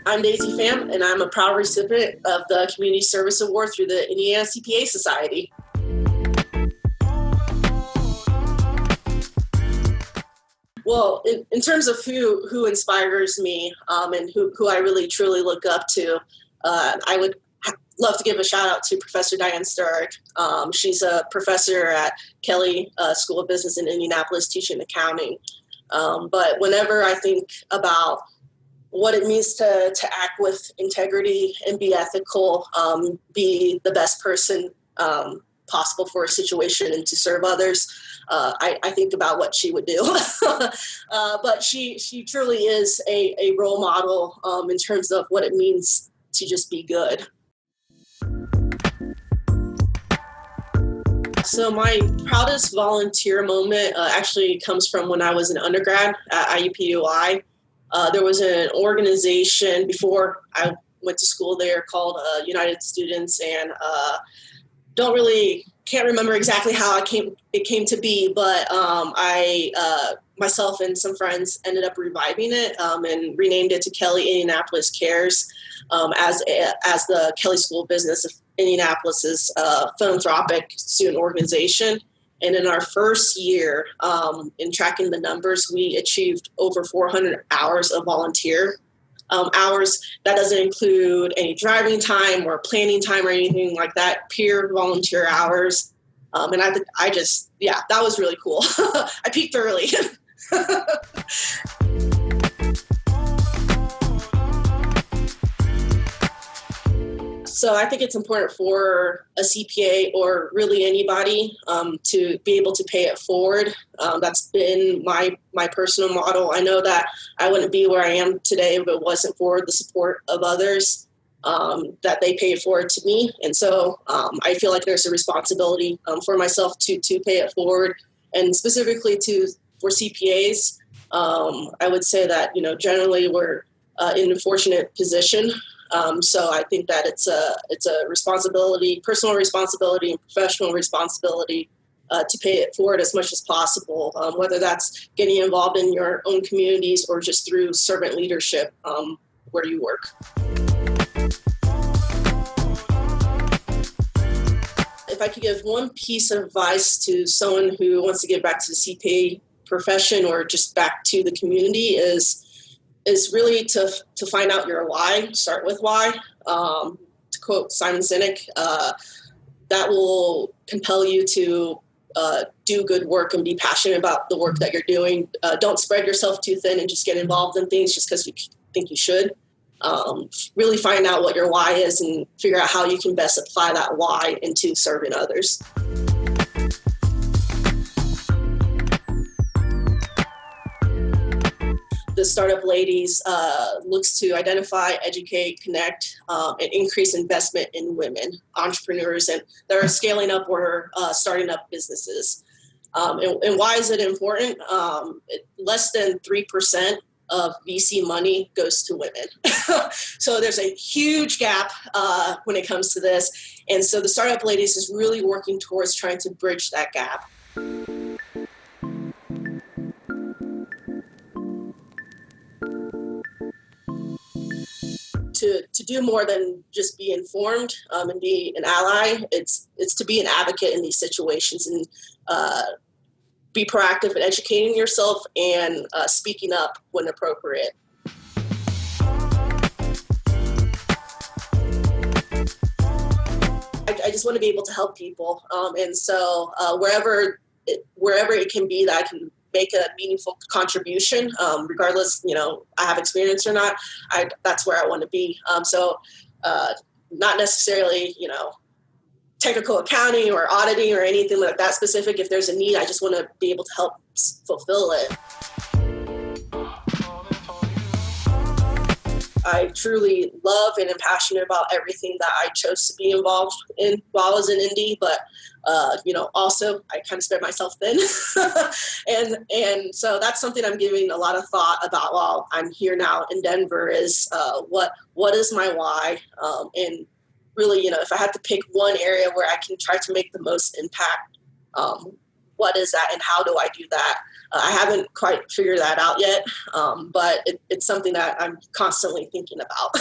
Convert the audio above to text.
I'm Daisy Pham, and I'm a proud recipient of the Community Service Award through the Indiana CPA Society. Well, in terms of who inspires me and who I really truly look up to, I would love to give a shout out to Professor Diane Sturrock. She's a professor at Kelley School of Business in Indianapolis teaching accounting. But whenever I think about what it means to act with integrity and be ethical, be the best person possible for a situation and to serve others, I think about what she would do. But she truly is a role model in terms of what it means to just be good. So my proudest volunteer moment actually comes from when I was an undergrad at IUPUI. There was an organization before I went to school there called United Students, and can't remember exactly how it came to be, but I myself and some friends ended up reviving it and renamed it to Kelley Indianapolis Cares as the Kelley School of Business of Indianapolis's philanthropic student organization. And in our first year, in tracking the numbers, we achieved over 400 hours of volunteer hours. That doesn't include any driving time or planning time or anything like that, pure volunteer hours. And I just, that was really cool. I peaked early. So I think it's important for a CPA or really anybody to be able to pay it forward. That's been my personal model. I know that I wouldn't be where I am today if it wasn't for the support of others that they paid forward to me. And so I feel like there's a responsibility for myself to pay it forward. And specifically for CPAs, I would say that, generally we're in a fortunate position. So I think that it's a responsibility, personal responsibility and professional responsibility to pay it forward as much as possible, whether that's getting involved in your own communities or just through servant leadership where you work. If I could give one piece of advice to someone who wants to get back to the CPA profession or just back to the community is really to find out your why, start with why. To quote Simon Sinek, that will compel you to do good work and be passionate about the work that you're doing. Don't spread yourself too thin and just get involved in things just because you think you should. Really find out what your why is and figure out how you can best apply that why into serving others. The Startup Ladies looks to identify, educate, connect, and increase investment in women, entrepreneurs, and that are scaling up or starting up businesses. And why is it important? Less than 3% of VC money goes to women. So there's a huge gap when it comes to this. And so the Startup Ladies is really working towards trying to bridge that gap. To do more than just be informed and be an ally, it's to be an advocate in these situations and be proactive in educating yourself and speaking up when appropriate. I just want to be able to help people, and so wherever it can be that I can make a meaningful contribution, regardless, I have experience or not, that's where I want to be. So not necessarily, technical accounting or auditing or anything like that specific. If there's a need, I just want to be able to help fulfill it. I truly love and am passionate about everything that I chose to be involved in while I was in Indy, but also I kind of spread myself thin. and so that's something I'm giving a lot of thought about while I'm here now in Denver is what is my why? And really, if I had to pick one area where I can try to make the most impact, what is that and how do I do that? I haven't quite figured that out yet, but it's something that I'm constantly thinking about.